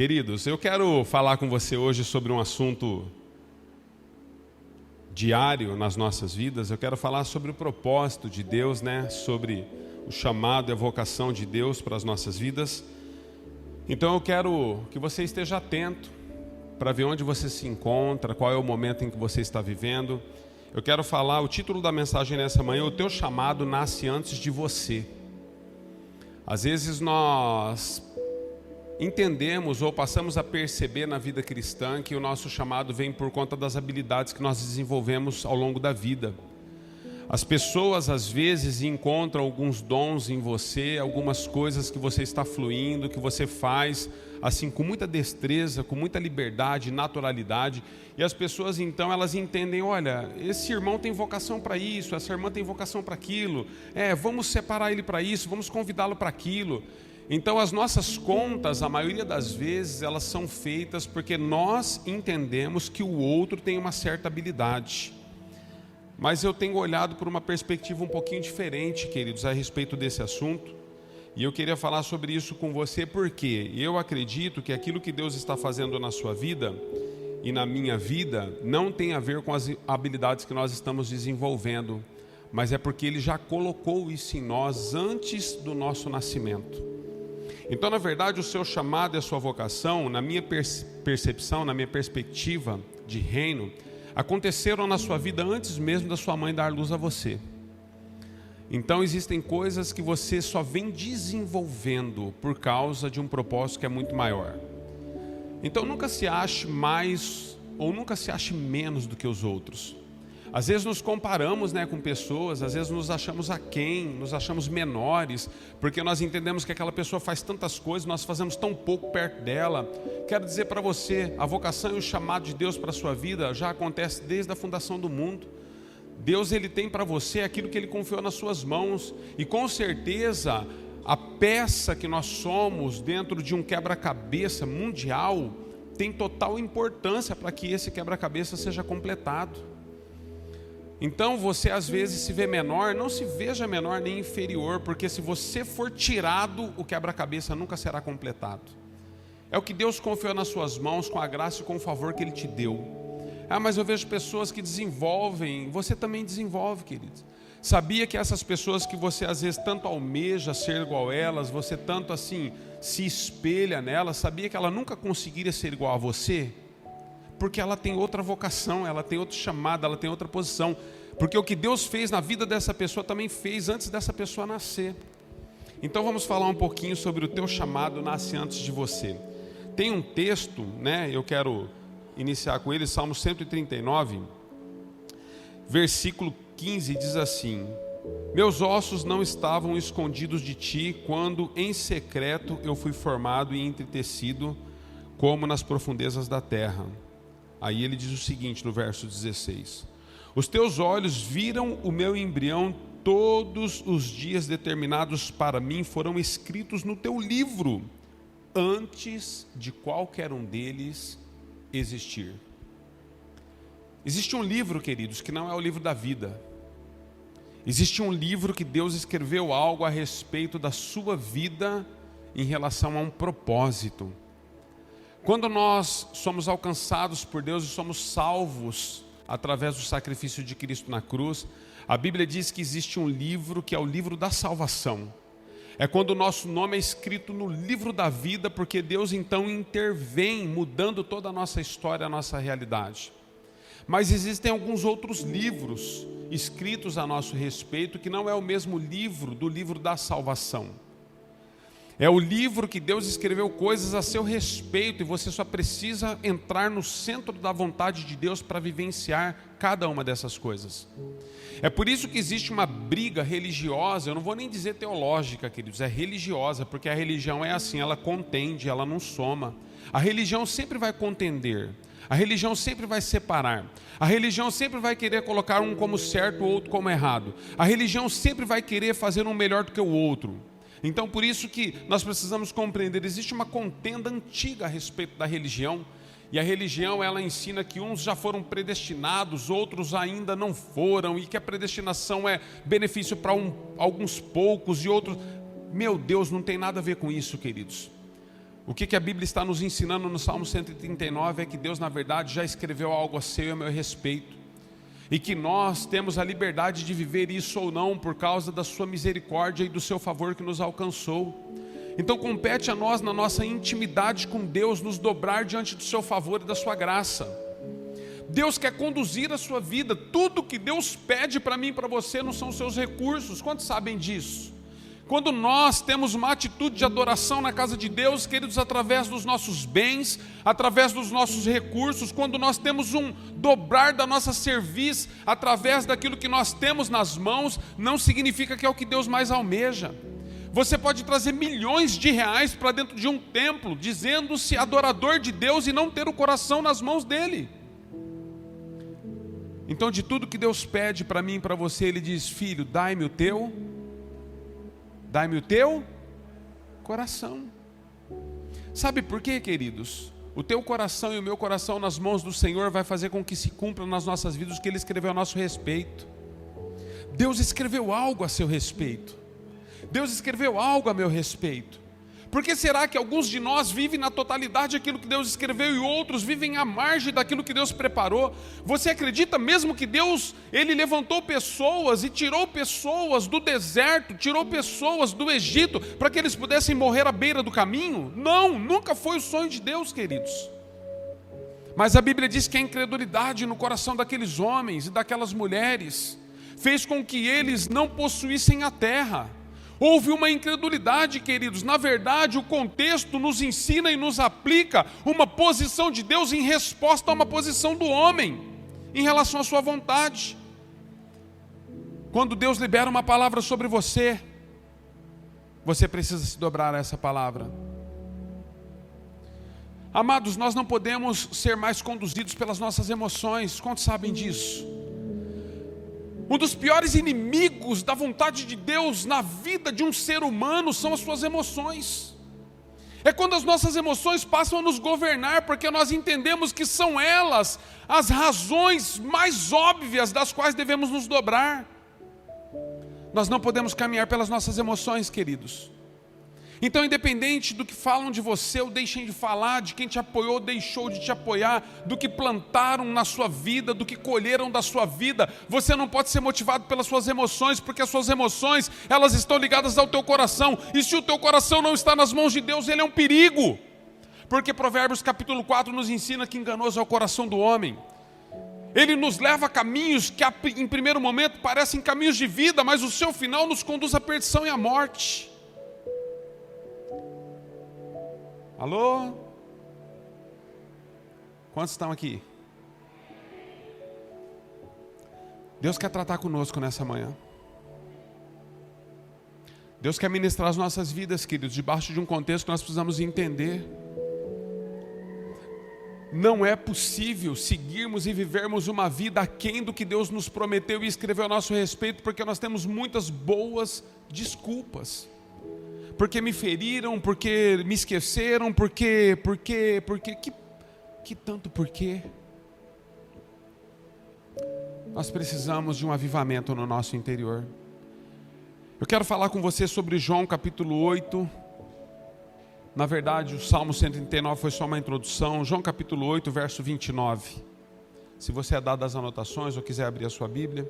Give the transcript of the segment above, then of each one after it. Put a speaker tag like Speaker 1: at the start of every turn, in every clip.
Speaker 1: Queridos, eu quero falar com você hoje sobre um assunto diário nas nossas vidas. Eu quero falar sobre o propósito de Deus, sobre o chamado e a vocação de Deus para as nossas vidas. Então eu quero que você esteja atento para ver onde você se encontra, qual é o momento em que você está vivendo. Eu quero falar, o título da mensagem nessa manhã: o teu chamado nasce antes de você. Às vezes nós entendemos ou passamos a perceber na vida cristã que o nosso chamado vem por conta das habilidades que nós desenvolvemos ao longo da vida. As pessoas às vezes encontram alguns dons em você, algumas coisas que você está fluindo, que você faz assim com muita destreza, com muita liberdade, naturalidade, e as pessoas então elas entendem: olha, esse irmão tem vocação para isso, essa irmã tem vocação para aquilo, vamos separar ele para isso, vamos convidá-lo para aquilo. Então as nossas contas, a maioria das vezes, elas são feitas porque nós entendemos que o outro tem uma certa habilidade. Mas eu tenho olhado por uma perspectiva um pouquinho diferente, queridos, a respeito desse assunto. E eu queria falar sobre isso com você porque eu acredito que aquilo que Deus está fazendo na sua vida e na minha vida não tem a ver com as habilidades que nós estamos desenvolvendo, mas é porque Ele já colocou isso em nós antes do nosso nascimento. Então, na verdade, o seu chamado e a sua vocação, na minha percepção, na minha perspectiva de reino, aconteceram na sua vida antes mesmo da sua mãe dar luz a você. Então, existem coisas que você só vem desenvolvendo por causa de um propósito que é muito maior. Então, nunca se ache mais ou nunca se ache menos do que os outros. Às vezes nos comparamos com pessoas, às vezes nos achamos aquém, nos achamos menores, porque nós entendemos que aquela pessoa faz tantas coisas, nós fazemos tão pouco perto dela. Quero dizer para você, a vocação e o chamado de Deus para a sua vida já acontece desde a fundação do mundo. Deus, Ele tem para você aquilo que Ele confiou nas suas mãos, e com certeza a peça que nós somos dentro de um quebra-cabeça mundial tem total importância para que esse quebra-cabeça seja completado. Então você às vezes se vê menor, não se veja menor nem inferior, porque se você for tirado, o quebra-cabeça nunca será completado. É o que Deus confiou nas suas mãos, com a graça e com o favor que Ele te deu. Mas eu vejo pessoas que desenvolvem, você também desenvolve, queridos. Sabia que essas pessoas que você às vezes tanto almeja ser igual a elas, você tanto assim se espelha nelas, sabia que ela nunca conseguiria ser igual a você? Porque ela tem outra vocação, ela tem outro chamado, ela tem outra posição. Porque o que Deus fez na vida dessa pessoa também fez antes dessa pessoa nascer. Então vamos falar um pouquinho sobre o teu chamado nasce antes de você. Tem um texto, eu quero iniciar com ele, Salmo 139, versículo 15, diz assim: meus ossos não estavam escondidos de ti, quando em secreto eu fui formado e entretecido, como nas profundezas da terra. Aí ele diz o seguinte no verso 16: os teus olhos viram o meu embrião, todos os dias determinados para mim foram escritos no teu livro, antes de qualquer um deles existir. Existe um livro, queridos, que não é o livro da vida. Existe um livro que Deus escreveu algo a respeito da sua vida em relação a um propósito. Quando nós somos alcançados por Deus e somos salvos através do sacrifício de Cristo na cruz, a Bíblia diz que existe um livro que é o livro da salvação. É quando o nosso nome é escrito no livro da vida, porque Deus então intervém, mudando toda a nossa história, a nossa realidade. Mas existem alguns outros livros escritos a nosso respeito, que não é o mesmo livro do livro da salvação. É o livro que Deus escreveu coisas a seu respeito, e você só precisa entrar no centro da vontade de Deus para vivenciar cada uma dessas coisas. É por isso que existe uma briga religiosa, eu não vou nem dizer teológica, queridos, é religiosa, porque a religião é assim, ela contende, ela não soma. A religião sempre vai contender, a religião sempre vai separar, a religião sempre vai querer colocar um como certo, o outro como errado. A religião sempre vai querer fazer um melhor do que o outro. Então por isso que nós precisamos compreender, existe uma contenda antiga a respeito da religião, e a religião ela ensina que uns já foram predestinados, outros ainda não foram, e que a predestinação é benefício para alguns poucos e outros. Meu Deus, não tem nada a ver com isso, queridos. O que a Bíblia está nos ensinando no Salmo 139 é que Deus, na verdade, já escreveu algo a seu e a meu respeito. E que nós temos a liberdade de viver isso ou não por causa da sua misericórdia e do seu favor que nos alcançou. Então compete a nós, na nossa intimidade com Deus, nos dobrar diante do seu favor e da sua graça. Deus quer conduzir a sua vida. Tudo que Deus pede para mim e para você não são os seus recursos. Quantos sabem disso? Quando nós temos uma atitude de adoração na casa de Deus, queridos, através dos nossos bens, através dos nossos recursos, quando nós temos um dobrar da nossa cerviz, através daquilo que nós temos nas mãos, não significa que é o que Deus mais almeja. Você pode trazer milhões de reais para dentro de um templo, dizendo-se adorador de Deus e não ter o coração nas mãos dele. Então, de tudo que Deus pede para mim e para você, Ele diz: filho, dai-me o teu coração. Sabe por quê, queridos? O teu coração e o meu coração nas mãos do Senhor vai fazer com que se cumpra nas nossas vidas o que Ele escreveu a nosso respeito. Deus escreveu algo a seu respeito. Deus escreveu algo a meu respeito. Por que será que alguns de nós vivem na totalidade aquilo que Deus escreveu e outros vivem à margem daquilo que Deus preparou? Você acredita mesmo que Deus, Ele levantou pessoas e tirou pessoas do deserto, tirou pessoas do Egito para que eles pudessem morrer à beira do caminho? Não, nunca foi o sonho de Deus, queridos. Mas a Bíblia diz que a incredulidade no coração daqueles homens e daquelas mulheres fez com que eles não possuíssem a terra. Houve uma incredulidade, queridos. Na verdade, o contexto nos ensina e nos aplica uma posição de Deus em resposta a uma posição do homem, em relação à sua vontade. Quando Deus libera uma palavra sobre você, você precisa se dobrar a essa palavra. Amados, nós não podemos ser mais conduzidos pelas nossas emoções. Quantos sabem disso? Um dos piores inimigos da vontade de Deus na vida de um ser humano são as suas emoções. É quando as nossas emoções passam a nos governar, porque nós entendemos que são elas as razões mais óbvias das quais devemos nos dobrar. Nós não podemos caminhar pelas nossas emoções, queridos. Então, independente do que falam de você ou deixem de falar, de quem te apoiou ou deixou de te apoiar, do que plantaram na sua vida, do que colheram da sua vida, você não pode ser motivado pelas suas emoções, porque as suas emoções, elas estão ligadas ao teu coração, e se o teu coração não está nas mãos de Deus, ele é um perigo, porque Provérbios capítulo 4 nos ensina que enganoso é o coração do homem. Ele nos leva a caminhos que em primeiro momento parecem caminhos de vida, mas o seu final nos conduz à perdição e à morte. Alô? Quantos estão aqui? Deus quer tratar conosco nessa manhã. Deus quer ministrar as nossas vidas, queridos, debaixo de um contexto que nós precisamos entender. Não é possível seguirmos e vivermos uma vida aquém do que Deus nos prometeu e escreveu a nosso respeito, porque nós temos muitas boas desculpas. Porque me feriram, porque me esqueceram, porque, que tanto porquê? Nós precisamos de um avivamento no nosso interior. Eu quero falar com você sobre João capítulo 8. Na verdade, o Salmo 139 foi só uma introdução. João capítulo 8, verso 29. Se você é dado as anotações ou quiser abrir a sua Bíblia.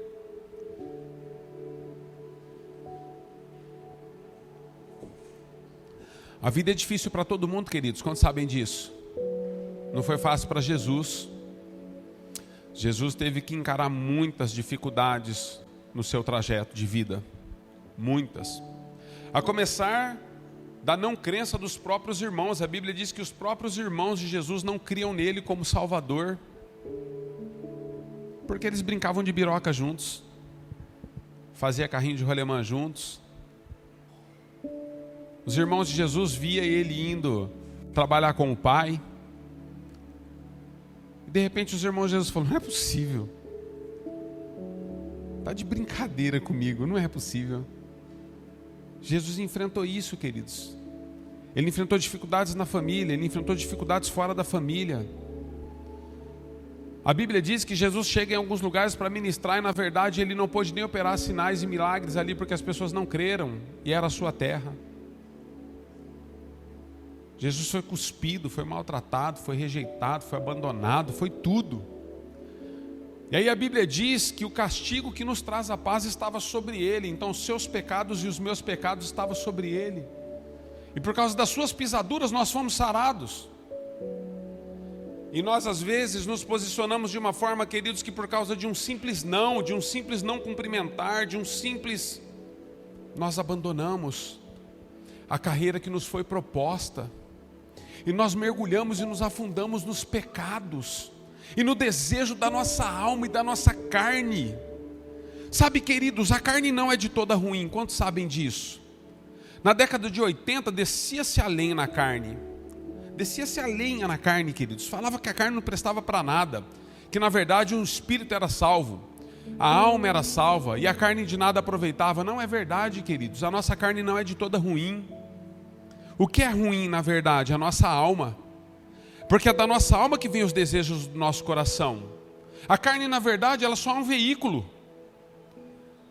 Speaker 1: A vida é difícil para todo mundo, queridos. Quantos sabem disso? Não foi fácil para Jesus. Jesus teve que encarar muitas dificuldades no seu trajeto de vida. Muitas. A começar da não crença dos próprios irmãos. A Bíblia diz que os próprios irmãos de Jesus não criam nele como Salvador, porque eles brincavam de biroca juntos, fazia carrinho de rolemã juntos. Os irmãos de Jesus via ele indo trabalhar com o pai. E de repente os irmãos de Jesus falaram: não é possível. Está de brincadeira comigo, não é possível. Jesus enfrentou isso, queridos. Ele enfrentou dificuldades na família, ele enfrentou dificuldades fora da família. A Bíblia diz que Jesus chega em alguns lugares para ministrar e na verdade ele não pôde nem operar sinais e milagres ali porque as pessoas não creram e era a sua terra. Jesus foi cuspido, foi maltratado, foi rejeitado, foi abandonado, foi tudo. E aí a Bíblia diz que o castigo que nos traz a paz estava sobre ele. Então os seus pecados e os meus pecados estavam sobre ele. E por causa das suas pisaduras nós fomos sarados. E nós às vezes nos posicionamos de uma forma, queridos, que por causa de um simples não cumprimentar, nós abandonamos a carreira que nos foi proposta. E nós mergulhamos e nos afundamos nos pecados e no desejo da nossa alma e da nossa carne. Sabe, queridos, a carne não é de toda ruim, quantos sabem disso? Na década de 80 descia-se a lenha na carne. Descia-se a lenha na carne, queridos. Falava que a carne não prestava para nada, que na verdade o espírito era salvo, a alma era salva e a carne de nada aproveitava. Não é verdade, queridos, a nossa carne não é de toda ruim. O que é ruim, na verdade? A nossa alma. Porque é da nossa alma que vem os desejos do nosso coração. A carne, na verdade, ela só é um veículo.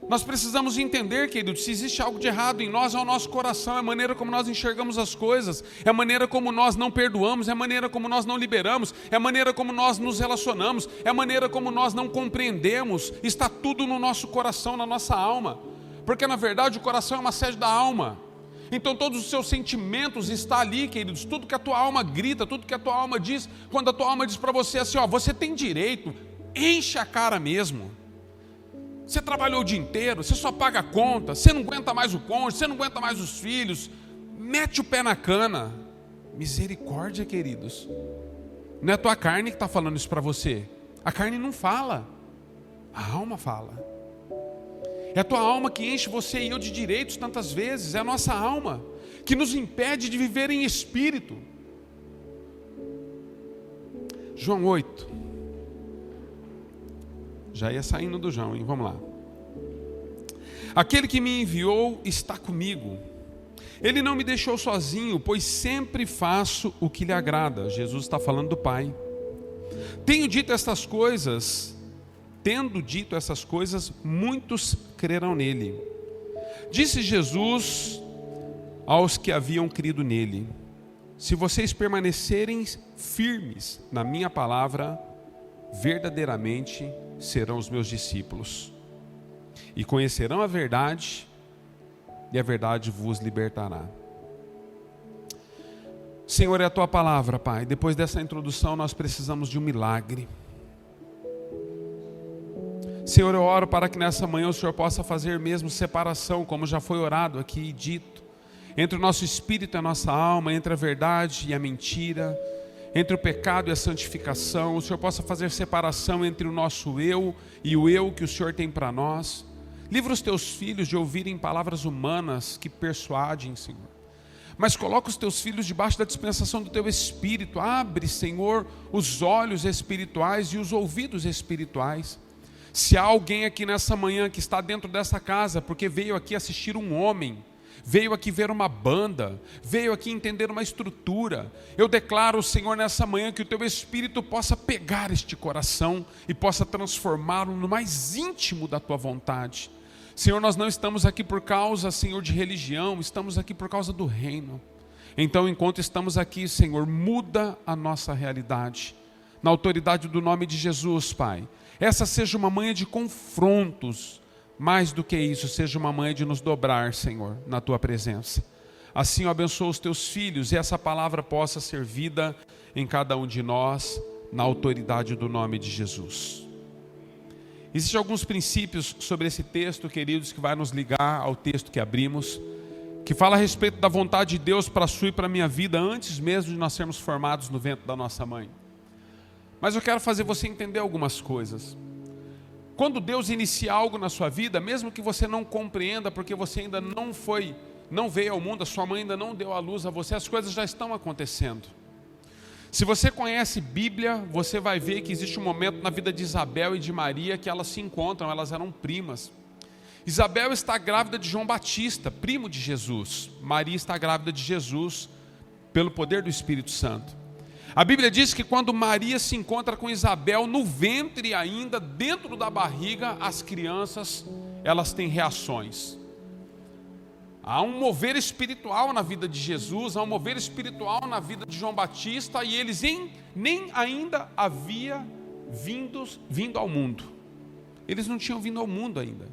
Speaker 1: Nós precisamos entender, queridos, se existe algo de errado em nós, é o nosso coração, é a maneira como nós enxergamos as coisas, é a maneira como nós não perdoamos, é a maneira como nós não liberamos, é a maneira como nós nos relacionamos, é a maneira como nós não compreendemos. Está tudo no nosso coração, na nossa alma. Porque, na verdade, o coração é uma sede da alma. Então todos os seus sentimentos estão ali, queridos. Tudo que a tua alma grita, tudo que a tua alma diz. Quando a tua alma diz para você assim, ó, você tem direito, enche a cara mesmo. Você trabalhou o dia inteiro, você só paga a conta, você não aguenta mais o cônjuge, você não aguenta mais os filhos, mete o pé na cana. Misericórdia, queridos. Não é a tua carne que está falando isso para você. A carne não fala, a alma fala. É a tua alma que enche você e eu de direitos tantas vezes. É a nossa alma que nos impede de viver em espírito. João 8. Já ia saindo do João, hein? Vamos lá. Aquele que me enviou está comigo. Ele não me deixou sozinho, pois sempre faço o que lhe agrada. Jesus está falando do Pai. Tendo dito essas coisas, muitos crerão nele. Disse Jesus aos que haviam crido nele: se vocês permanecerem firmes na minha palavra, verdadeiramente serão os meus discípulos, e conhecerão a verdade, e a verdade vos libertará. Senhor, é a tua palavra, Pai. Depois dessa introdução nós precisamos de um milagre. Senhor, eu oro para que nessa manhã o Senhor possa fazer mesmo separação, como já foi orado aqui e dito, entre o nosso espírito e a nossa alma, entre a verdade e a mentira, entre o pecado e a santificação. O Senhor possa fazer separação entre o nosso eu e o eu que o Senhor tem para nós. Livra os teus filhos de ouvirem palavras humanas que persuadem, Senhor. Mas coloca os teus filhos debaixo da dispensação do teu Espírito. Abre, Senhor, os olhos espirituais e os ouvidos espirituais. Se há alguém aqui nessa manhã que está dentro dessa casa porque veio aqui assistir um homem, veio aqui ver uma banda, veio aqui entender uma estrutura, eu declaro, Senhor, nessa manhã que o teu Espírito possa pegar este coração e possa transformá-lo no mais íntimo da tua vontade. Senhor, nós não estamos aqui por causa, Senhor, de religião, estamos aqui por causa do reino. Então, enquanto estamos aqui, Senhor, muda a nossa realidade, na autoridade do nome de Jesus, Pai. Essa seja uma manhã de confrontos, mais do que isso, seja uma manhã de nos dobrar, Senhor, na tua presença. Assim eu abençoo os teus filhos e essa palavra possa ser vida em cada um de nós, na autoridade do nome de Jesus. Existem alguns princípios sobre esse texto, queridos, que vai nos ligar ao texto que abrimos, que fala a respeito da vontade de Deus para a sua e para a minha vida, antes mesmo de nós sermos formados no ventre da nossa mãe. Mas eu quero fazer você entender algumas coisas. Quando Deus inicia algo na sua vida, mesmo que você não compreenda, porque você ainda não veio ao mundo, a sua mãe ainda não deu à luz a você, as coisas já estão acontecendo. Se você conhece Bíblia, você vai ver que existe um momento na vida de Isabel e de Maria que elas se encontram, elas eram primas. Isabel está grávida de João Batista, primo de Jesus. Maria está grávida de Jesus, pelo poder do Espírito Santo. A Bíblia diz que quando Maria se encontra com Isabel, no ventre ainda, dentro da barriga, as crianças, elas têm reações. Há um mover espiritual na vida de Jesus, há um mover espiritual na vida de João Batista, e eles nem ainda haviam vindo ao mundo. Eles não tinham vindo ao mundo ainda.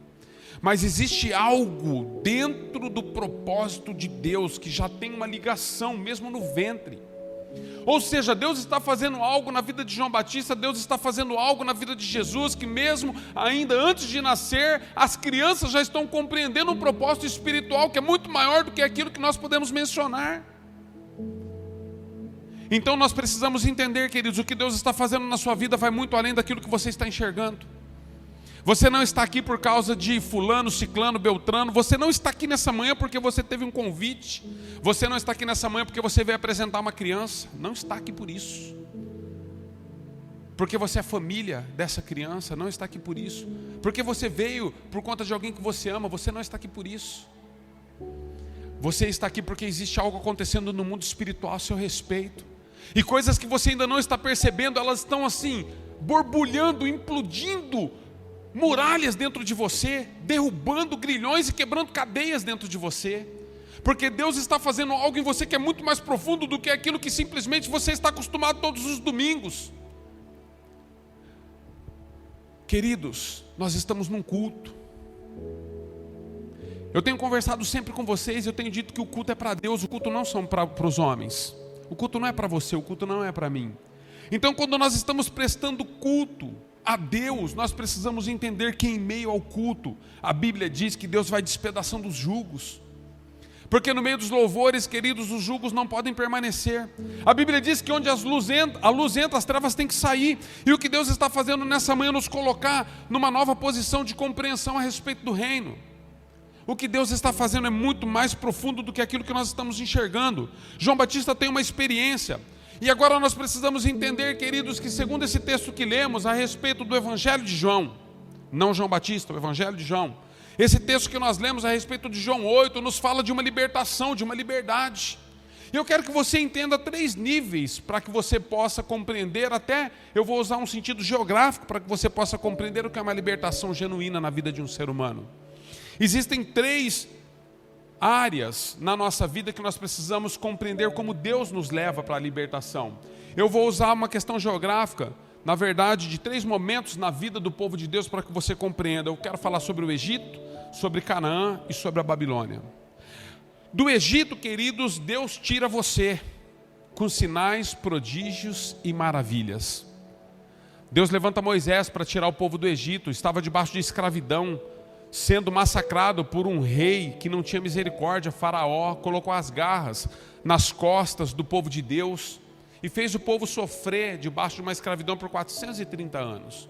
Speaker 1: Mas existe algo dentro do propósito de Deus que já tem uma ligação, mesmo no ventre. Ou seja, Deus está fazendo algo na vida de João Batista, Deus está fazendo algo na vida de Jesus, que mesmo ainda antes de nascer, as crianças já estão compreendendo um propósito espiritual que é muito maior do que aquilo que nós podemos mencionar. Então nós precisamos entender, queridos, o que Deus está fazendo na sua vida vai muito além daquilo que você está enxergando. Você não está aqui por causa de fulano, ciclano, beltrano. Você não está aqui nessa manhã porque você teve um convite. Você não está aqui nessa manhã porque você veio apresentar uma criança. Não está aqui por isso. Porque você é família dessa criança. Não está aqui por isso. Porque você veio por conta de alguém que você ama. Você não está aqui por isso. Você está aqui porque existe algo acontecendo no mundo espiritual a seu respeito. E coisas que você ainda não está percebendo, elas estão assim, borbulhando, implodindo muralhas dentro de você, derrubando grilhões e quebrando cadeias dentro de você, porque Deus está fazendo algo em você que é muito mais profundo do que aquilo que simplesmente você está acostumado todos os domingos. Queridos, nós estamos num culto. Eu tenho conversado sempre com vocês, eu tenho dito que o culto é para Deus, o culto não são para os homens, o culto não é para você, o culto não é para mim. Então quando nós estamos prestando culto a Deus, nós precisamos entender que em meio ao culto, a Bíblia diz que Deus vai despedaçando os jugos, porque no meio dos louvores, queridos, os jugos não podem permanecer. A Bíblia diz que onde a luz entra, as trevas têm que sair, e o que Deus está fazendo nessa manhã é nos colocar numa nova posição de compreensão a respeito do reino. O que Deus está fazendo é muito mais profundo do que aquilo que nós estamos enxergando. João Batista tem uma experiência. E agora nós precisamos entender, queridos, que segundo esse texto que lemos a respeito do Evangelho de João, não João Batista, o Evangelho de João, esse texto que nós lemos a respeito de João 8, nos fala de uma libertação, de uma liberdade. E eu quero que você entenda 3 níveis para que você possa compreender, até eu vou usar um sentido geográfico para que você possa compreender o que é uma libertação genuína na vida de um ser humano. Existem 3 áreas na nossa vida que nós precisamos compreender como Deus nos leva para a libertação. Eu vou usar uma questão geográfica, na verdade, de 3 momentos na vida do povo de Deus para que você compreenda. Eu quero falar sobre o Egito, sobre Canaã e sobre a Babilônia. Do Egito, queridos, Deus tira você com sinais, prodígios e maravilhas. Deus levanta Moisés para tirar o povo do Egito, estava debaixo de escravidão, sendo massacrado por um rei que não tinha misericórdia. Faraó colocou as garras nas costas do povo de Deus e fez o povo sofrer debaixo de uma escravidão por 430 anos.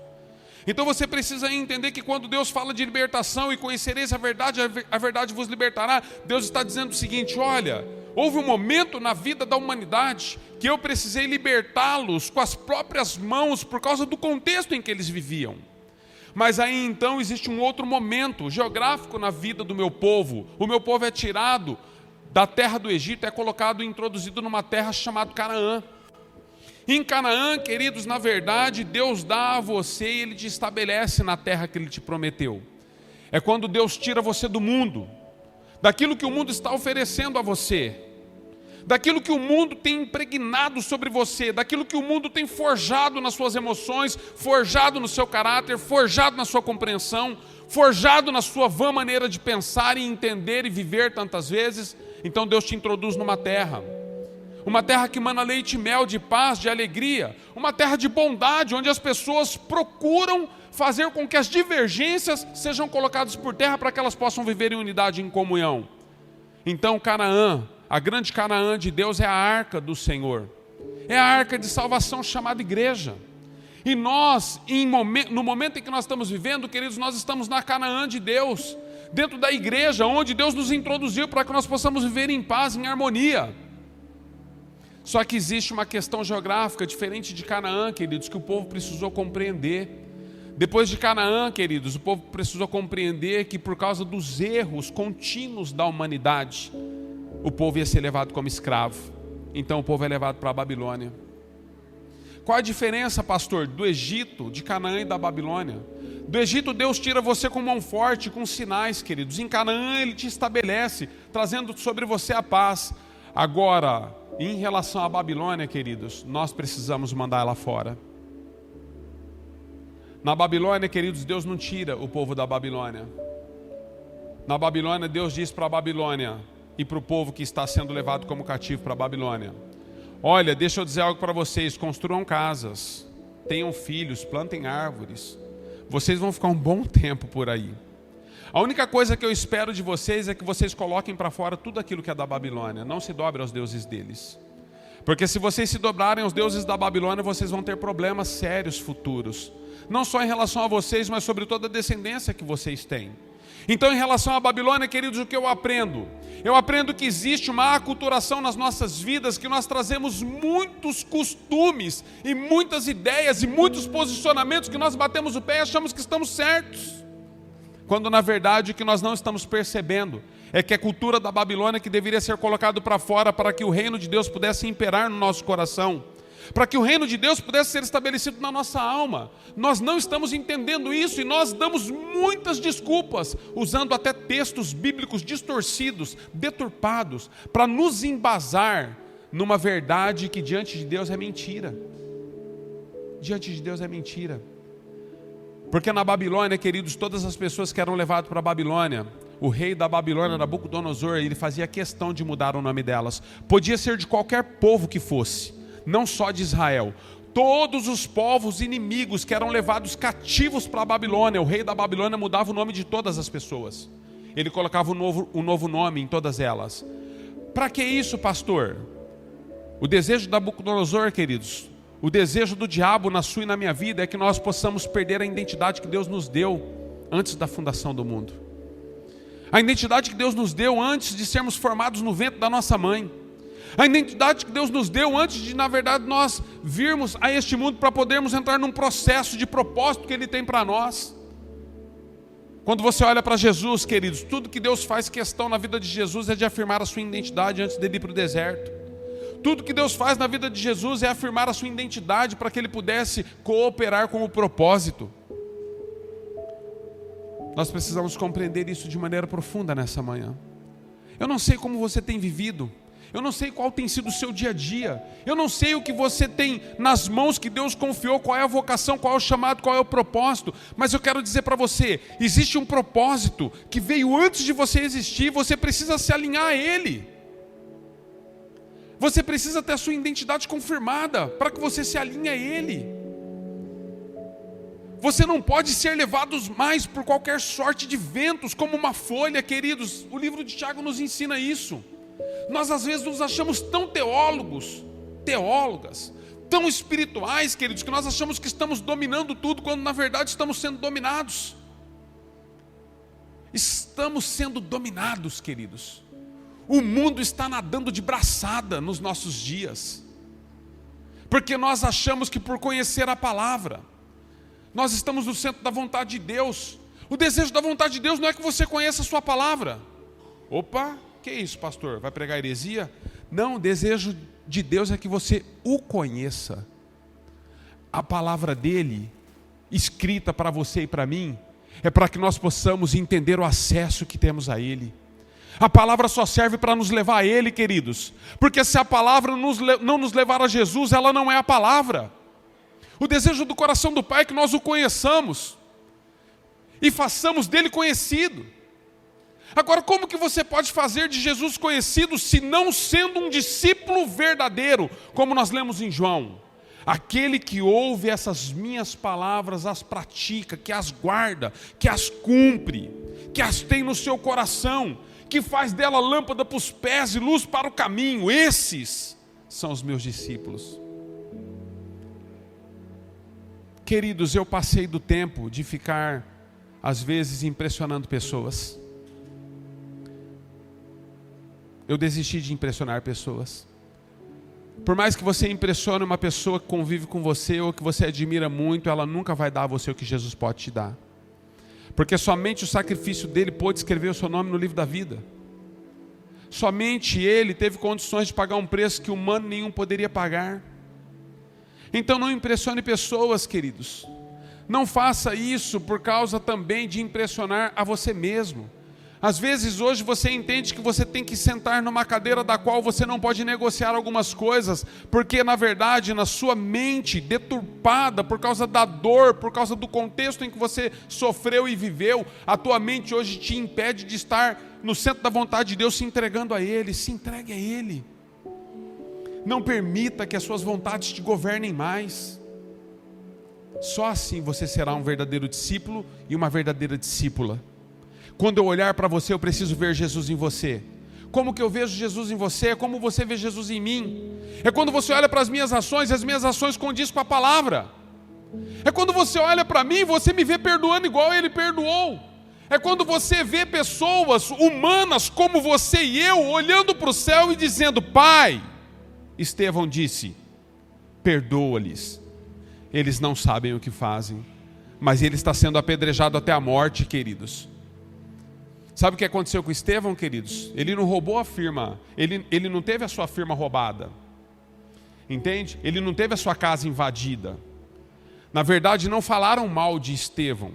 Speaker 1: Então você precisa entender que quando Deus fala de libertação e conhecereis a verdade vos libertará, Deus está dizendo o seguinte: olha, houve um momento na vida da humanidade que eu precisei libertá-los com as próprias mãos por causa do contexto em que eles viviam. Mas aí então existe um outro momento geográfico na vida do meu povo. O meu povo é tirado da terra do Egito, é colocado e introduzido numa terra chamada Canaã. Em Canaã, queridos, na verdade, Deus dá a você e Ele te estabelece na terra que Ele te prometeu. É quando Deus tira você do mundo, daquilo que o mundo está oferecendo a você, daquilo que o mundo tem impregnado sobre você, daquilo que o mundo tem forjado nas suas emoções, forjado no seu caráter, forjado na sua compreensão, forjado na sua vã maneira de pensar e entender e viver tantas vezes. Então Deus te introduz numa terra, uma terra que mana leite e mel, de paz, de alegria, uma terra de bondade, onde as pessoas procuram fazer com que as divergências sejam colocadas por terra para que elas possam viver em unidade e em comunhão. Então Canaã, a grande Canaã de Deus, é a arca do Senhor, é a arca de salvação chamada igreja. E nós, no momento em que nós estamos vivendo, queridos, nós estamos na Canaã de Deus, dentro da igreja, onde Deus nos introduziu para que nós possamos viver em paz, em harmonia. Só que existe uma questão geográfica diferente de Canaã, queridos, que o povo precisou compreender. Depois de Canaã, queridos, o povo precisou compreender que por causa dos erros contínuos da humanidade, o povo ia ser levado como escravo. Então o povo é levado para a Babilônia. Qual a diferença, pastor, do Egito, de Canaã e da Babilônia? Do Egito, Deus tira você com mão forte, com sinais, queridos. Em Canaã, Ele te estabelece, trazendo sobre você a paz. Agora, em relação à Babilônia, queridos, nós precisamos mandar ela fora. Na Babilônia, queridos, Deus não tira o povo da Babilônia. Na Babilônia, Deus diz para a Babilônia e para o povo que está sendo levado como cativo para a Babilônia: olha, deixa eu dizer algo para vocês, construam casas, tenham filhos, plantem árvores. Vocês vão ficar um bom tempo por aí. A única coisa que eu espero de vocês é que vocês coloquem para fora tudo aquilo que é da Babilônia. Não se dobre aos deuses deles. Porque se vocês se dobrarem aos deuses da Babilônia, vocês vão ter problemas sérios futuros. Não só em relação a vocês, mas sobre toda a descendência que vocês têm. Então, em relação à Babilônia, queridos, o que eu aprendo? Eu aprendo que existe uma aculturação nas nossas vidas, que nós trazemos muitos costumes e muitas ideias e muitos posicionamentos que nós batemos o pé e achamos que estamos certos. Quando na verdade o que nós não estamos percebendo é que a cultura da Babilônia que deveria ser colocado para fora para que o reino de Deus pudesse imperar no nosso coração, para que o reino de Deus pudesse ser estabelecido na nossa alma. Nós não estamos entendendo isso e nós damos muitas desculpas, usando até textos bíblicos distorcidos, deturpados, para nos embasar numa verdade que diante de Deus é mentira. Diante de Deus é mentira. Porque na Babilônia, queridos, todas as pessoas que eram levadas para a Babilônia, o rei da Babilônia, Nabucodonosor, ele fazia questão de mudar o nome delas. Podia ser de qualquer povo que fosse, não só de Israel. Todos os povos inimigos que eram levados cativos para a Babilônia, o rei da Babilônia mudava o nome de todas as pessoas. Ele colocava um novo nome em todas elas. Para que isso, pastor? O desejo de Nabucodonosor, queridos, o desejo do diabo na sua e na minha vida é que nós possamos perder a identidade que Deus nos deu antes da fundação do mundo. A identidade que Deus nos deu antes de sermos formados no ventre da nossa mãe. A identidade que Deus nos deu antes de, na verdade, nós virmos a este mundo para podermos entrar num processo de propósito que Ele tem para nós. Quando você olha para Jesus, queridos, tudo que Deus faz questão na vida de Jesus é de afirmar a sua identidade antes dele ir para o deserto. Tudo que Deus faz na vida de Jesus é afirmar a sua identidade para que Ele pudesse cooperar com o propósito. Nós precisamos compreender isso de maneira profunda nessa manhã. Eu não sei como você tem vivido. Eu não sei qual tem sido o seu dia a dia. Eu não sei o que você tem nas mãos que Deus confiou, qual é a vocação, qual é o chamado, qual é o propósito. Mas eu quero dizer para você, existe um propósito que veio antes de você existir, você precisa se alinhar a ele. Você precisa ter a sua identidade confirmada para que você se alinhe a Ele. Você não pode ser levado mais por qualquer sorte de ventos, como uma folha, queridos. O livro de Tiago nos ensina isso. Nós às vezes nos achamos tão teólogos, teólogas, tão espirituais, queridos, que nós achamos que estamos dominando tudo, quando na verdade estamos sendo dominados. Estamos sendo dominados, queridos. O mundo está nadando de braçada nos nossos dias, porque nós achamos que por conhecer a palavra, nós estamos no centro da vontade de Deus. O desejo da vontade de Deus não é que você conheça a sua palavra. Opa, que isso, pastor? Vai pregar heresia? Não, o desejo de Deus é que você o conheça. A palavra dele, escrita para você e para mim, é para que nós possamos entender o acesso que temos a ele. A palavra só serve para nos levar a Ele, queridos. Porque se a palavra não nos levar a Jesus, ela não é a palavra. O desejo do coração do Pai é que nós o conheçamos e façamos dele conhecido. Agora, como que você pode fazer de Jesus conhecido se não sendo um discípulo verdadeiro, como nós lemos em João? Aquele que ouve essas minhas palavras, as pratica, que as guarda, que as cumpre, que as tem no seu coração, que faz dela lâmpada para os pés e luz para o caminho. Esses são os meus discípulos. Queridos, eu passei do tempo de ficar, às vezes, impressionando pessoas. Eu desisti de impressionar pessoas. Por mais que você impressione uma pessoa que convive com você ou que você admira muito, ela nunca vai dar a você o que Jesus pode te dar. Porque somente o sacrifício dele pôde escrever o seu nome no livro da vida. Somente ele teve condições de pagar um preço que humano nenhum poderia pagar. Então não impressione pessoas, queridos. Não faça isso por causa também de impressionar a você mesmo. Às vezes hoje você entende que você tem que sentar numa cadeira da qual você não pode negociar algumas coisas, porque na verdade na sua mente deturpada por causa da dor, por causa do contexto em que você sofreu e viveu, a tua mente hoje te impede de estar no centro da vontade de Deus, se entregando a Ele. Se entregue a Ele. Não permita que as suas vontades te governem mais. Só assim você será um verdadeiro discípulo e uma verdadeira discípula. Quando eu olhar para você, eu preciso ver Jesus em você. Como que eu vejo Jesus em você? É como você vê Jesus em mim. É quando você olha para as minhas ações, e as minhas ações condizem com a palavra. É quando você olha para mim, você me vê perdoando igual Ele perdoou. É quando você vê pessoas humanas como você e eu, olhando para o céu e dizendo: Pai, Estevão disse, perdoa-lhes. Eles não sabem o que fazem. Mas ele está sendo apedrejado até a morte, queridos. Sabe o que aconteceu com Estevão, queridos? Ele não roubou a firma, ele não teve a sua firma roubada. Entende? Ele não teve a sua casa invadida. Na verdade, não falaram mal de Estevão.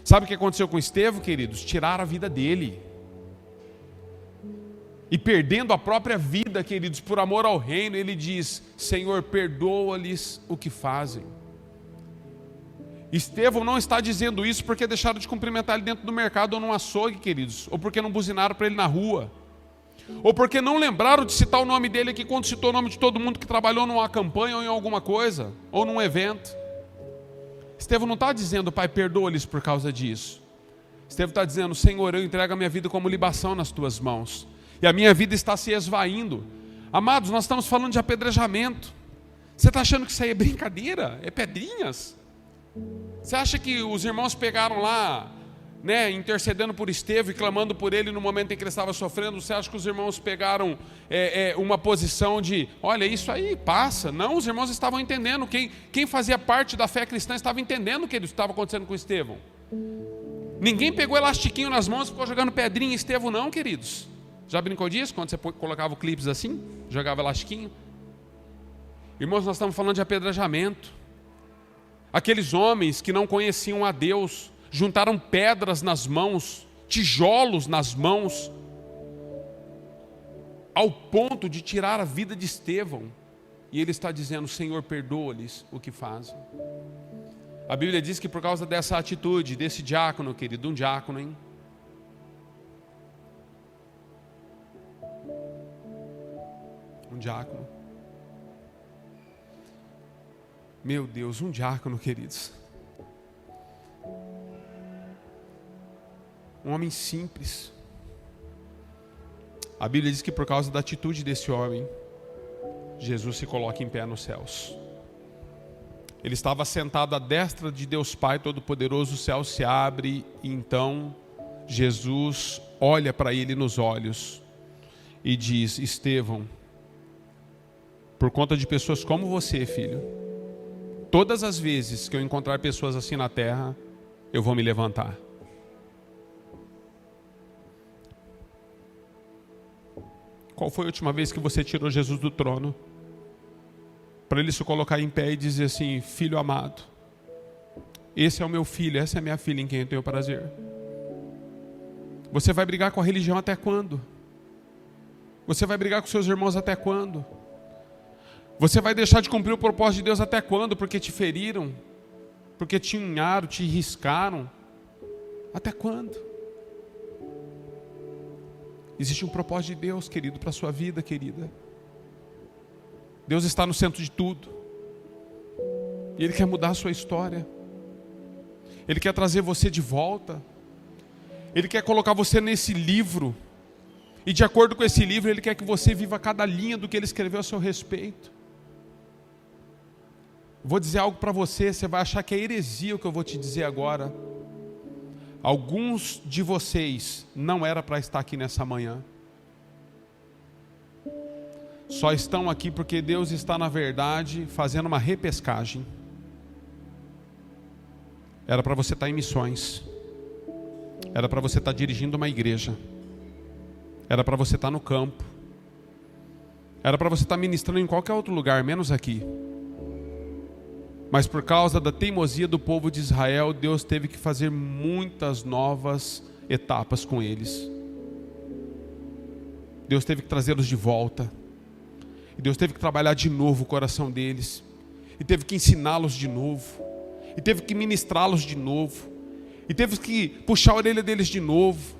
Speaker 1: Sabe o que aconteceu com Estevão, queridos? Tiraram a vida dele. E perdendo a própria vida, queridos, por amor ao reino, ele diz: Senhor, perdoa-lhes o que fazem. Estevão não está dizendo isso porque deixaram de cumprimentar ele dentro do mercado ou num açougue, queridos, ou porque não buzinaram para ele na rua, ou porque não lembraram de citar o nome dele aqui quando citou o nome de todo mundo que trabalhou numa campanha ou em alguma coisa, ou num evento. Estevão não está dizendo: Pai, perdoa-lhes por causa disso. Estevão está dizendo: Senhor, eu entrego a minha vida como libação nas tuas mãos, e a minha vida está se esvaindo. Amados, nós estamos falando de apedrejamento. Você está achando que isso aí é brincadeira? É pedrinhas? Você acha que os irmãos pegaram lá, né, intercedendo por Estevão e clamando por ele no momento em que ele estava sofrendo? Você acha que os irmãos pegaram uma posição de: olha, isso aí passa? Não, os irmãos estavam entendendo. Quem fazia parte da fé cristã estava entendendo o que estava acontecendo com Estevão. Ninguém pegou elastiquinho nas mãos e ficou jogando pedrinha em Estevão, não, queridos. Já brincou disso? Quando você colocava clipes assim, jogava elastiquinho? Irmãos, nós estamos falando de apedrejamento. Aqueles homens que não conheciam a Deus juntaram pedras nas mãos, tijolos nas mãos, ao ponto de tirar a vida de Estevão. E ele está dizendo: Senhor, perdoa-lhes o que fazem. A Bíblia diz que por causa dessa atitude, desse diácono, querido, um diácono, hein? Um diácono. Meu Deus, um diácono, queridos. Um homem simples. A Bíblia diz que por causa da atitude desse homem, Jesus se coloca em pé nos céus. Ele estava sentado à destra de Deus Pai Todo-Poderoso, o céu se abre e então Jesus olha para ele nos olhos e diz: Estevão, por conta de pessoas como você, filho, todas as vezes que eu encontrar pessoas assim na terra, eu vou me levantar. Qual foi a última vez que você tirou Jesus do trono? Para ele se colocar em pé e dizer assim: filho amado, esse é o meu filho, essa é a minha filha em quem eu tenho prazer. Você vai brigar com a religião até quando? Você vai brigar com seus irmãos até quando? Você vai deixar de cumprir o propósito de Deus até quando? Porque te feriram? Porque te unharam, te riscaram? Até quando? Existe um propósito de Deus, querido, para a sua vida, querida. Deus está no centro de tudo. E Ele quer mudar a sua história. Ele quer trazer você de volta. Ele quer colocar você nesse livro. E de acordo com esse livro, Ele quer que você viva cada linha do que Ele escreveu a seu respeito. Vou dizer algo para você, você vai achar que é heresia o que eu vou te dizer agora. Alguns de vocês não era para estar aqui nessa manhã. Só estão aqui porque Deus está, na verdade, fazendo uma repescagem. Era para você estar em missões. Era para você estar dirigindo uma igreja. Era para você estar no campo. Era para você estar ministrando em qualquer outro lugar, menos aqui. Mas por causa da teimosia do povo de Israel, Deus teve que fazer muitas novas etapas com eles. Deus teve que trazê-los de volta. E Deus teve que trabalhar de novo o coração deles. E teve que ensiná-los de novo. E teve que ministrá-los de novo. E teve que puxar a orelha deles de novo.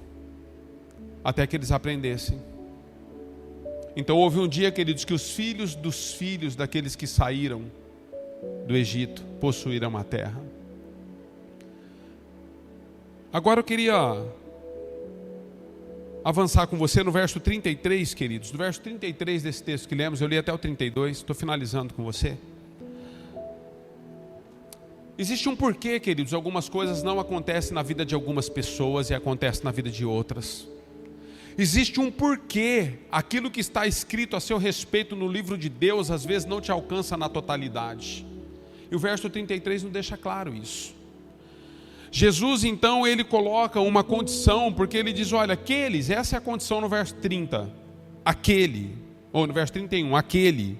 Speaker 1: Até que eles aprendessem. Então houve um dia, queridos, que os filhos dos filhos daqueles que saíram do Egito possuíram a terra. Agora eu queria avançar com você no verso 33, queridos. No verso 33 desse texto que lemos, eu li até o 32, estou finalizando com você. Existe um porquê, queridos, algumas coisas não acontecem na vida de algumas pessoas e acontecem na vida de outras. Existe um porquê, aquilo que está escrito a seu respeito no livro de Deus, às vezes não te alcança na totalidade. E o verso 33 nos deixa claro isso. Jesus, então, ele coloca uma condição, porque ele diz, olha, aqueles, essa é a condição no verso 30, aquele, ou no verso 31, aquele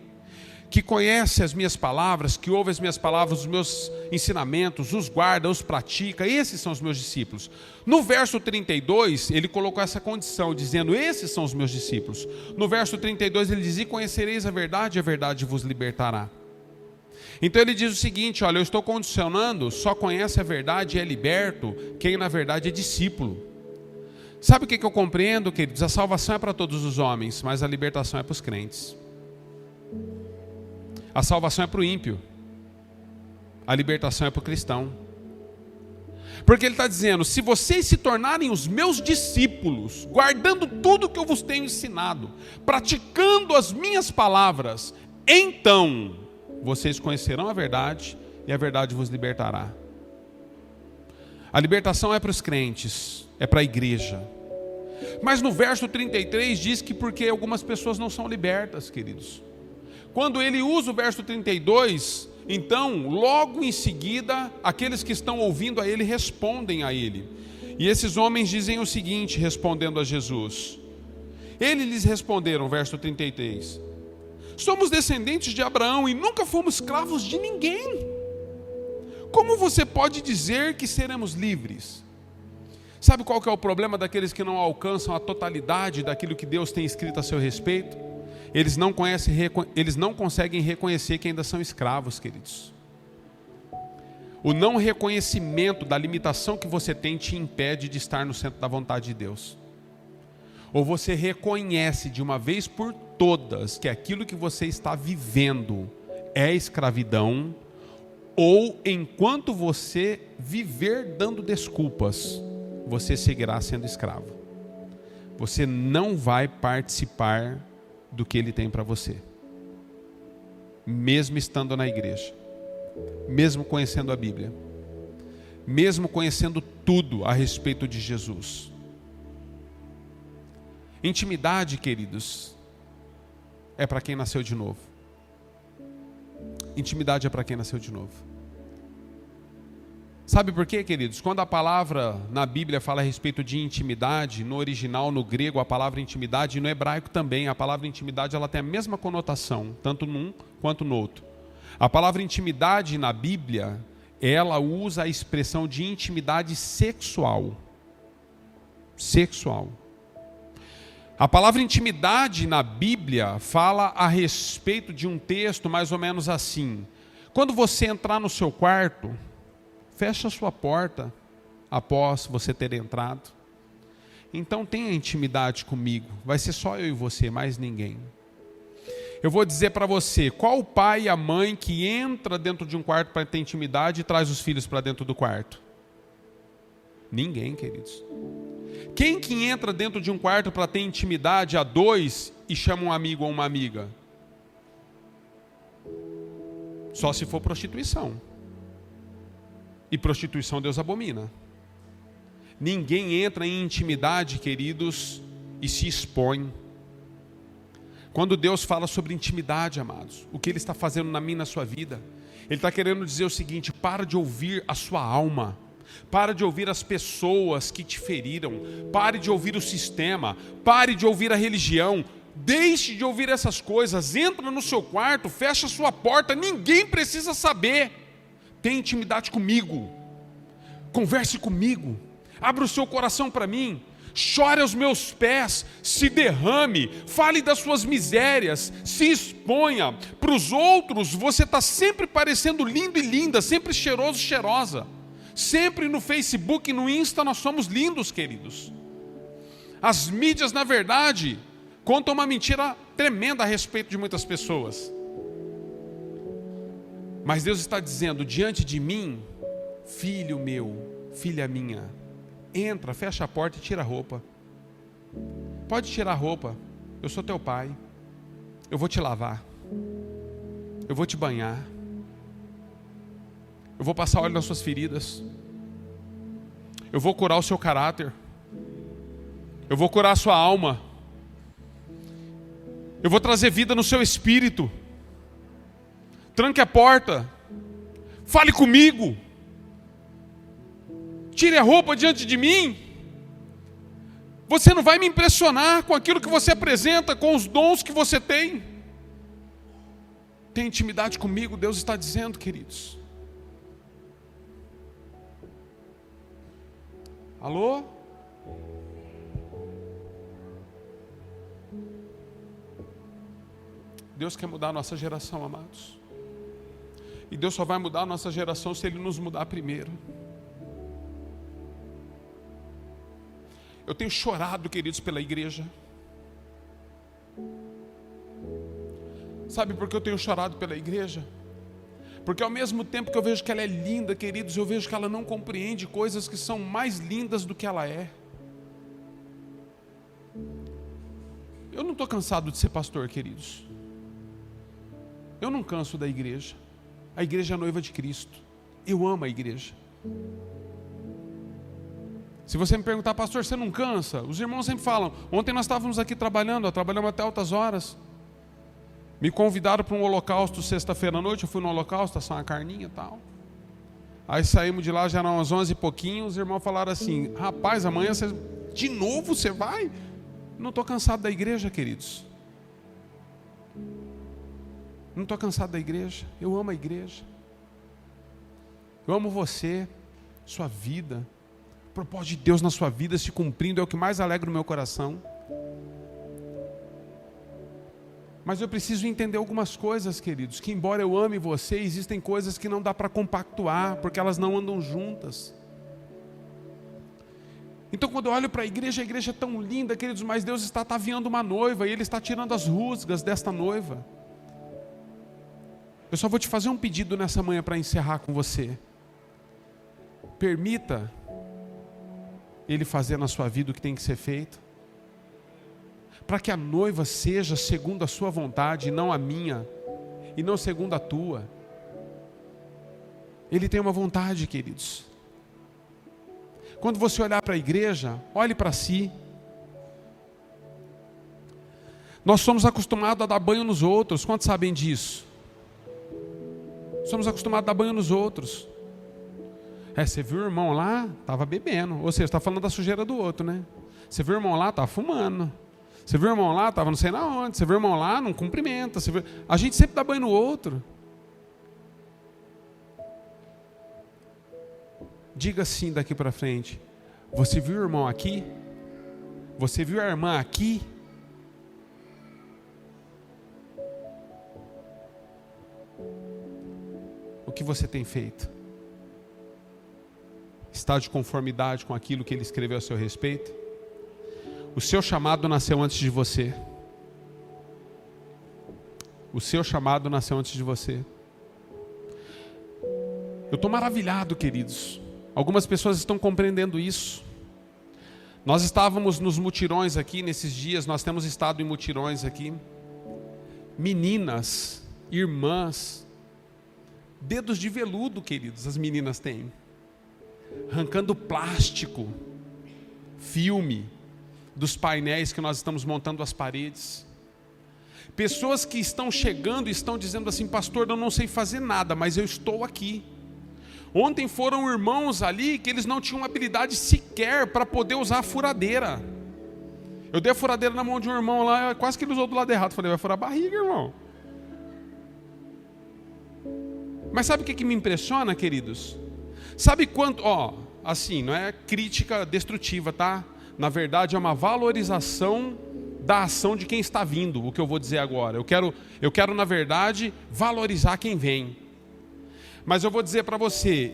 Speaker 1: que conhece as minhas palavras, que ouve as minhas palavras, os meus ensinamentos, os guarda, os pratica, esses são os meus discípulos. No verso 32, ele colocou essa condição, dizendo, esses são os meus discípulos. No verso 32, ele diz, e conhecereis a verdade vos libertará. Então ele diz o seguinte, olha, eu estou condicionando, só conhece a verdade e é liberto quem na verdade é discípulo. Sabe o que eu compreendo, queridos? A salvação é para todos os homens, mas a libertação é para os crentes. A salvação é para o ímpio, a libertação é para o cristão. Porque ele está dizendo, se vocês se tornarem os meus discípulos, guardando tudo que eu vos tenho ensinado, praticando as minhas palavras, então vocês conhecerão a verdade e a verdade vos libertará. A libertação é para os crentes, é para a igreja. Mas no verso 33 diz que porque algumas pessoas não são libertas, queridos. Quando ele usa o verso 32, então, logo em seguida, aqueles que estão ouvindo a ele respondem a ele. E esses homens dizem o seguinte, respondendo a Jesus. Eles lhes responderam, verso 33, somos descendentes de Abraão e nunca fomos escravos de ninguém. Como você pode dizer que seremos livres? Sabe qual que é o problema daqueles que não alcançam a totalidade daquilo que Deus tem escrito a seu respeito? Eles não conseguem reconhecer que ainda são escravos, queridos. O não reconhecimento da limitação que você tem te impede de estar no centro da vontade de Deus. Ou você reconhece de uma vez por todas que aquilo que você está vivendo é escravidão, ou enquanto você viver dando desculpas, você seguirá sendo escravo. Você não vai participar do que ele tem para você, mesmo estando na igreja, mesmo conhecendo a Bíblia, mesmo conhecendo tudo a respeito de Jesus. Intimidade, queridos, é para quem nasceu de novo. Intimidade é para quem nasceu de novo. Sabe por quê, queridos? Quando a palavra na Bíblia fala a respeito de intimidade, no original, no grego, a palavra intimidade, e no hebraico também, a palavra intimidade ela tem a mesma conotação, tanto num quanto no outro. A palavra intimidade na Bíblia, ela usa a expressão de intimidade sexual. Sexual. A palavra intimidade na Bíblia fala a respeito de um texto mais ou menos assim. Quando você entrar no seu quarto, fecha a sua porta após você ter entrado. Então tenha intimidade comigo. Vai ser só eu e você, mais ninguém. Eu vou dizer para você, qual o pai e a mãe que entra dentro de um quarto para ter intimidade e traz os filhos para dentro do quarto? Ninguém, queridos. Quem que entra dentro de um quarto para ter intimidade a dois e chama um amigo ou uma amiga? Só se for prostituição. E prostituição Deus abomina. Ninguém entra em intimidade, queridos, e se expõe. Quando Deus fala sobre intimidade, amados, o que Ele está fazendo na minha e na sua vida, Ele está querendo dizer o seguinte: para de ouvir a sua alma, para de ouvir as pessoas que te feriram, pare de ouvir o sistema, pare de ouvir a religião, deixe de ouvir essas coisas, entra no seu quarto, fecha a sua porta, ninguém precisa saber. Tenha intimidade comigo. Converse comigo. Abra o seu coração para mim. Chore aos meus pés, se derrame, fale das suas misérias, se exponha. Para os outros, você está sempre parecendo lindo e linda, sempre cheiroso, cheirosa. Sempre no Facebook, no Insta, nós somos lindos, queridos. As mídias, na verdade, contam uma mentira tremenda a respeito de muitas pessoas. Mas Deus está dizendo, diante de mim, filho meu, filha minha, entra, fecha a porta e tira a roupa. Pode tirar a roupa. Eu sou teu pai. Eu vou te lavar. Eu vou te banhar. Eu vou passar óleo nas suas feridas. Eu vou curar o seu caráter. Eu vou curar a sua alma. Eu vou trazer vida no seu espírito. Tranque a porta. Fale comigo. Tire a roupa diante de mim. Você não vai me impressionar com aquilo que você apresenta, com os dons que você tem. Tem intimidade comigo, Deus está dizendo, queridos. Alô? Deus quer mudar a nossa geração, amados. E Deus só vai mudar a nossa geração se Ele nos mudar primeiro. Eu tenho chorado, queridos, pela igreja. Sabe por que eu tenho chorado pela igreja? Porque ao mesmo tempo que eu vejo que ela é linda, queridos, eu vejo que ela não compreende coisas que são mais lindas do que ela é. Eu não estou cansado de ser pastor, queridos. Eu não canso da igreja. A igreja é a noiva de Cristo. Eu amo a igreja. Se você me perguntar, pastor, você não cansa? Os irmãos sempre falam. Ontem nós estávamos aqui trabalhando, trabalhamos até altas horas. Me convidaram para um holocausto sexta-feira à noite. Eu fui no holocausto, assar uma carninha e tal. Aí saímos de lá, já eram umas 11 e pouquinho. Os irmãos falaram assim, rapaz, amanhã você... de novo você vai? Não estou cansado da igreja, queridos. Não estou cansado da igreja. Eu amo a igreja. Eu amo você, sua vida. O propósito de Deus na sua vida se cumprindo é o que mais alegra o meu coração. Mas eu preciso entender algumas coisas, queridos, que embora eu ame você, existem coisas que não dá para compactuar, porque elas não andam juntas. Então quando eu olho para a igreja é tão linda, queridos, mas Deus está ataviando uma noiva e Ele está tirando as rusgas desta noiva. Eu só vou te fazer um pedido nessa manhã para encerrar com você. Permita Ele fazer na sua vida o que tem que ser feito, para que a noiva seja segundo a sua vontade, e não a minha, e não segundo a tua. Ele tem uma vontade, queridos. Quando você olhar para a igreja, olhe para si. Nós somos acostumados a dar banho nos outros, quantos sabem disso? Somos acostumados a dar banho nos outros. Você viu o irmão lá? Estava bebendo. Ou seja, está falando da sujeira do outro, né? Você viu o irmão lá? Estava fumando. Você viu o irmão lá? Estava não sei na onde. Você viu o irmão lá? Não cumprimenta. Viu... A gente sempre dá banho no outro. Diga assim daqui para frente. Você viu o irmão aqui? Você viu a irmã aqui? O que você tem feito? Está de conformidade com aquilo que Ele escreveu a seu respeito? O seu chamado nasceu antes de você. O seu chamado nasceu antes de você. Eu estou maravilhado, queridos. Algumas pessoas estão compreendendo isso. Nós estávamos nos mutirões aqui, nesses dias, nós temos estado em mutirões aqui. Meninas, irmãs, dedos de veludo, queridos, as meninas têm. Arrancando plástico, filme, dos painéis que nós estamos montando as paredes. Pessoas que estão chegando e estão dizendo assim, pastor, eu não sei fazer nada, mas eu estou aqui. Ontem foram irmãos ali que eles não tinham habilidade sequer para poder usar a furadeira. Eu dei a furadeira na mão de um irmão lá, quase que ele usou do lado errado. Falei, vai furar a barriga, irmão. Mas sabe o que me impressiona, queridos? Sabe quanto, assim, não é crítica destrutiva, tá? Na verdade é uma valorização da ação de quem está vindo, o que eu vou dizer agora. Eu quero na verdade, valorizar quem vem. Mas eu vou dizer para você,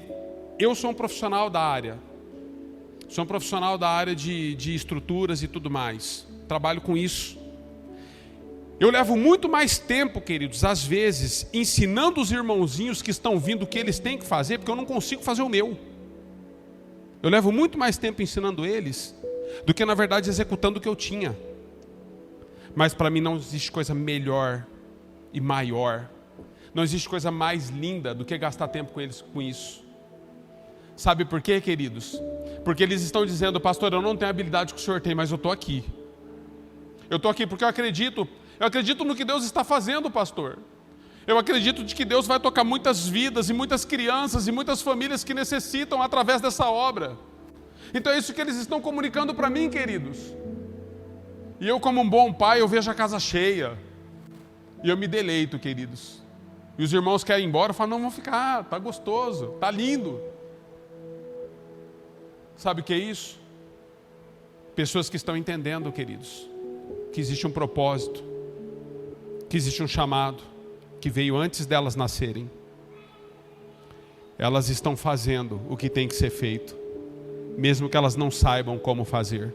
Speaker 1: eu sou um profissional da área. Sou um profissional da área de estruturas e tudo mais. Trabalho com isso. Eu levo muito mais tempo, queridos, às vezes, ensinando os irmãozinhos que estão vindo o que eles têm que fazer, porque eu não consigo fazer o meu. Eu levo muito mais tempo ensinando eles, do que na verdade executando o que eu tinha. Mas para mim não existe coisa melhor e maior. Não existe coisa mais linda do que gastar tempo com eles com isso. Sabe por quê, queridos? Porque eles estão dizendo, pastor, eu não tenho a habilidade que o senhor tem, mas eu estou aqui. Eu estou aqui porque eu acredito no que Deus está fazendo, pastor. Eu acredito de que Deus vai tocar muitas vidas e muitas crianças e muitas famílias que necessitam através dessa obra. Então é isso que eles estão comunicando para mim, queridos. E eu, como um bom pai, eu vejo a casa cheia. E eu me deleito, queridos. E os irmãos querem ir embora, eu falo, não, vamos ficar, tá gostoso, tá lindo. Sabe o que é isso? Pessoas que estão entendendo, queridos, que existe um propósito, que existe um chamado, que veio antes delas nascerem. Elas estão fazendo o que tem que ser feito, mesmo que elas não saibam como fazer.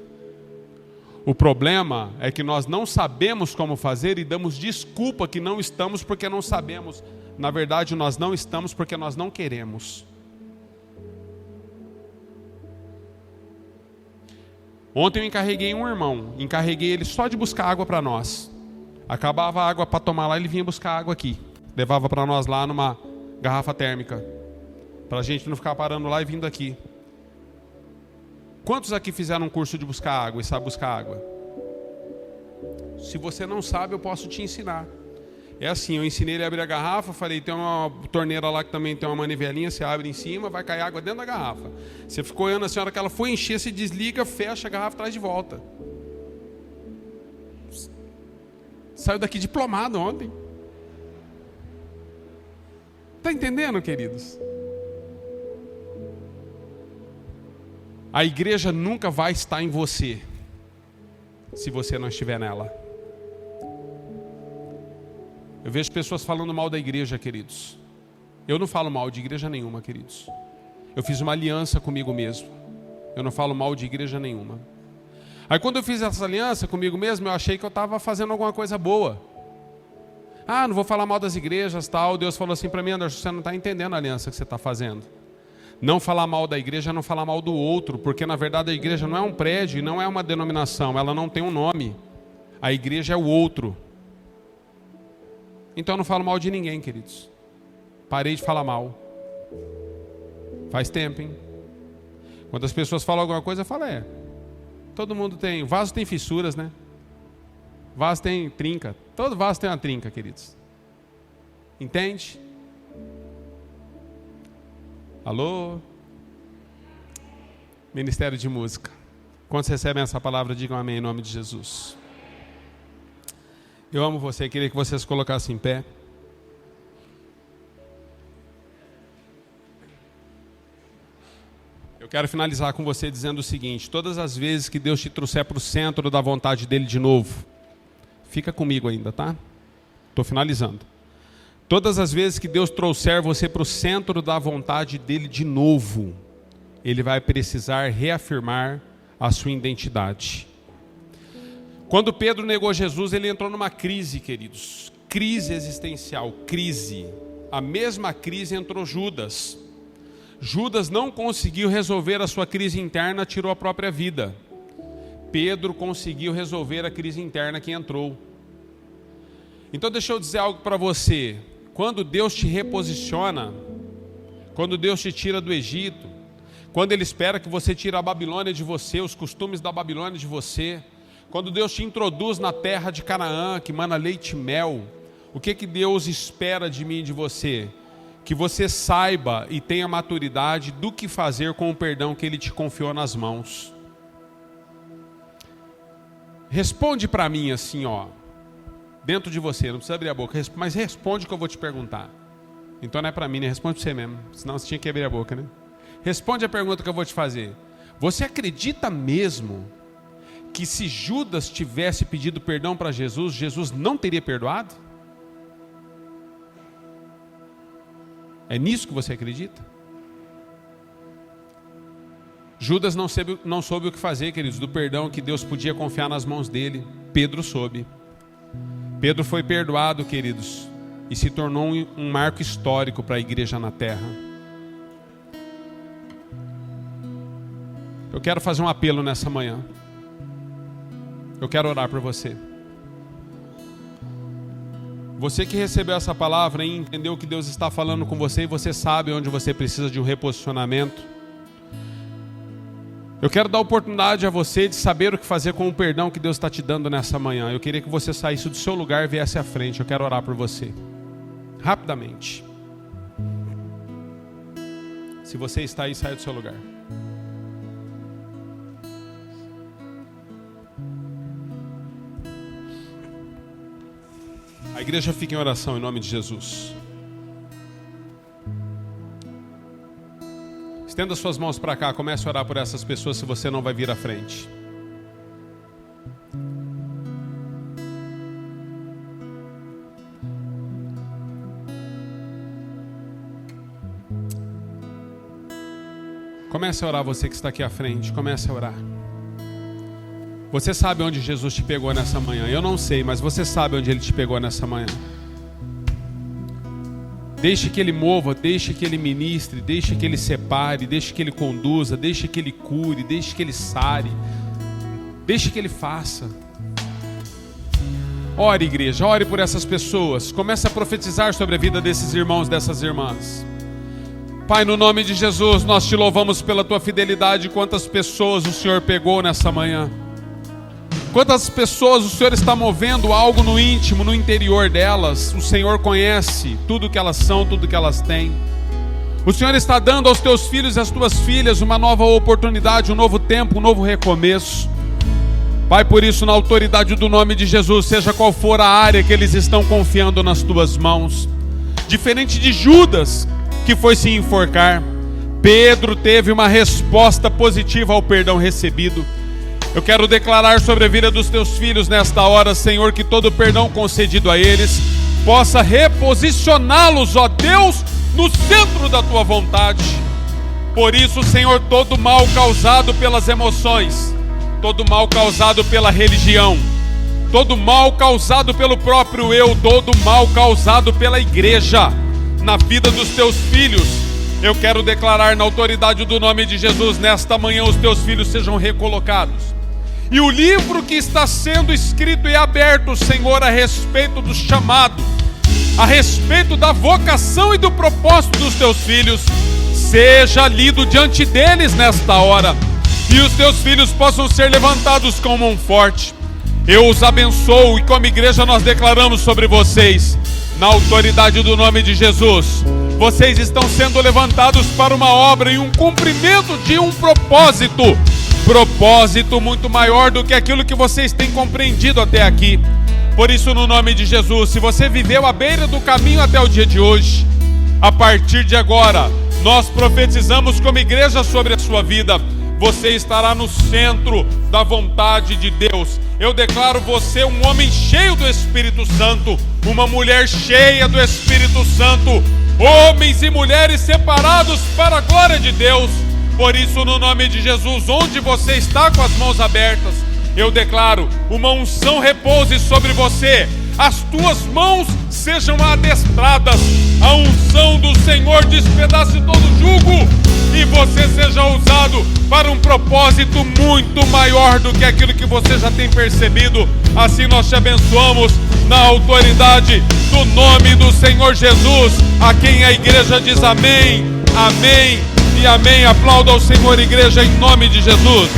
Speaker 1: O problema é que nós não sabemos como fazer e damos desculpa que não estamos porque não sabemos. Na verdade, nós não estamos porque nós não queremos. Ontem eu encarreguei um irmão, encarreguei ele só de buscar água para nós. Acabava a água para tomar lá, ele vinha buscar água aqui. Levava para nós lá numa garrafa térmica, para a gente não ficar parando lá e vindo aqui. Quantos aqui fizeram um curso de buscar água e sabem buscar água? Se você não sabe, eu posso te ensinar. É assim, eu ensinei ele a abrir a garrafa, falei, tem uma torneira lá que também tem uma manivelinha, você abre em cima, vai cair água dentro da garrafa. Você ficou olhando assim, a hora que ela foi encher, se desliga, fecha a garrafa e traz de volta. Saiu daqui diplomado ontem. Está entendendo, queridos? A igreja nunca vai estar em você, se você não estiver nela. Eu vejo pessoas falando mal da igreja, queridos. Eu não falo mal de igreja nenhuma, queridos. Eu fiz uma aliança comigo mesmo. Eu não falo mal de igreja nenhuma. Aí quando eu fiz essa aliança comigo mesmo, eu achei que eu estava fazendo alguma coisa boa. Não vou falar mal das igrejas, tal. Deus falou assim para mim, Anderson, você não está entendendo a aliança que você está fazendo. Não falar mal da igreja, não falar mal do outro, porque na verdade a igreja não é um prédio, não é uma denominação, ela não tem um nome. A igreja é o outro. Então eu não falo mal de ninguém, queridos. Parei de falar mal. Faz tempo, hein? Quando as pessoas falam alguma coisa, eu falo, todo mundo tem, vaso tem fissuras, né? Vaso tem trinca. Todo vaso tem uma trinca, queridos. Entende? Alô? Ministério de Música. Quando vocês recebem essa palavra, digam amém em nome de Jesus. Eu amo você, queria que vocês colocassem em pé. Eu quero finalizar com você dizendo o seguinte: todas as vezes que Deus te trouxer para o centro da vontade dele de novo, fica comigo ainda, tá? Estou finalizando. Todas as vezes que Deus trouxer você para o centro da vontade dele de novo, ele vai precisar reafirmar a sua identidade. Quando Pedro negou Jesus, ele entrou numa crise, queridos. Crise existencial, crise. A mesma crise entrou Judas. Judas não conseguiu resolver a sua crise interna, tirou a própria vida. Pedro conseguiu resolver a crise interna que entrou. Então deixa eu dizer algo para você. Quando Deus te reposiciona, quando Deus te tira do Egito, quando Ele espera que você tire a Babilônia de você, os costumes da Babilônia de você, quando Deus te introduz na terra de Canaã, que mana leite e mel, o que Deus espera de mim e de você? Que você saiba e tenha maturidade do que fazer com o perdão que Ele te confiou nas mãos. Responde para mim assim, dentro de você, não precisa abrir a boca, mas responde o que eu vou te perguntar. Então não é para mim, né? Responde para você mesmo. Senão você tinha que abrir a boca, né? Responde a pergunta que eu vou te fazer. Você acredita mesmo que se Judas tivesse pedido perdão para Jesus, Jesus não teria perdoado? É nisso que você acredita? Judas não soube o que fazer, queridos, do perdão que Deus podia confiar nas mãos dele. Pedro soube. Pedro foi perdoado, queridos, e se tornou um marco histórico para a igreja na terra. Eu quero fazer um apelo nessa manhã. Eu quero orar por você. Você que recebeu essa palavra e entendeu que Deus está falando com você e você sabe onde você precisa de um reposicionamento. Eu quero dar oportunidade a você de saber o que fazer com o perdão que Deus está te dando nessa manhã. Eu queria que você saísse do seu lugar e viesse à frente. Eu quero orar por você. Rapidamente. Se você está aí, saia do seu lugar. A igreja fica em oração em nome de Jesus. Estenda suas mãos para cá, comece a orar por essas pessoas se você não vai vir à frente. Comece a orar, você que está aqui à frente, comece a orar. Você sabe onde Jesus te pegou nessa manhã. Eu não sei, mas você sabe onde Ele te pegou nessa manhã. Deixe que Ele mova, deixe que Ele ministre, deixe que Ele separe, deixe que Ele conduza, deixe que Ele cure, deixe que Ele sare, deixe que Ele faça. Ore, igreja, ore por essas pessoas. Comece a profetizar sobre a vida desses irmãos, dessas irmãs. Pai, no nome de Jesus, nós te louvamos pela tua fidelidade. Quantas pessoas o Senhor pegou nessa manhã. Quantas pessoas o Senhor está movendo algo no íntimo, no interior delas. O Senhor conhece tudo que elas são, tudo que elas têm. O Senhor está dando aos teus filhos e às tuas filhas uma nova oportunidade, um novo tempo, um novo recomeço. Pai, por isso, na autoridade do nome de Jesus, seja qual for a área que eles estão confiando nas tuas mãos. Diferente de Judas, que foi se enforcar, Pedro teve uma resposta positiva ao perdão recebido. Eu quero declarar sobre a vida dos teus filhos nesta hora, Senhor, que todo perdão concedido a eles possa reposicioná-los, ó Deus, no centro da tua vontade. Por isso, Senhor, todo mal causado pelas emoções, todo mal causado pela religião, todo mal causado pelo próprio eu, todo mal causado pela igreja na vida dos teus filhos, eu quero declarar na autoridade do nome de Jesus, nesta manhã os teus filhos sejam recolocados. E o livro que está sendo escrito e aberto, Senhor, a respeito do chamado, a respeito da vocação e do propósito dos teus filhos, seja lido diante deles nesta hora, e os teus filhos possam ser levantados com mão forte. Eu os abençoo e como igreja nós declaramos sobre vocês, na autoridade do nome de Jesus, vocês estão sendo levantados para uma obra e um cumprimento de um propósito muito maior do que aquilo que vocês têm compreendido até aqui. Por isso, no nome de Jesus, se você viveu à beira do caminho até o dia de hoje, a partir de agora, nós profetizamos como igreja sobre a sua vida. Você estará no centro da vontade de Deus. Eu declaro você um homem cheio do Espírito Santo, uma mulher cheia do Espírito Santo, homens e mulheres separados para a glória de Deus. Por isso, no nome de Jesus, onde você está com as mãos abertas, eu declaro, uma unção repouse sobre você. As tuas mãos sejam adestradas. A unção do Senhor despedace todo jugo e você seja usado para um propósito muito maior do que aquilo que você já tem percebido. Assim nós te abençoamos na autoridade do nome do Senhor Jesus, a quem a igreja diz amém, amém e amém. Aplauda ao Senhor, igreja, em nome de Jesus.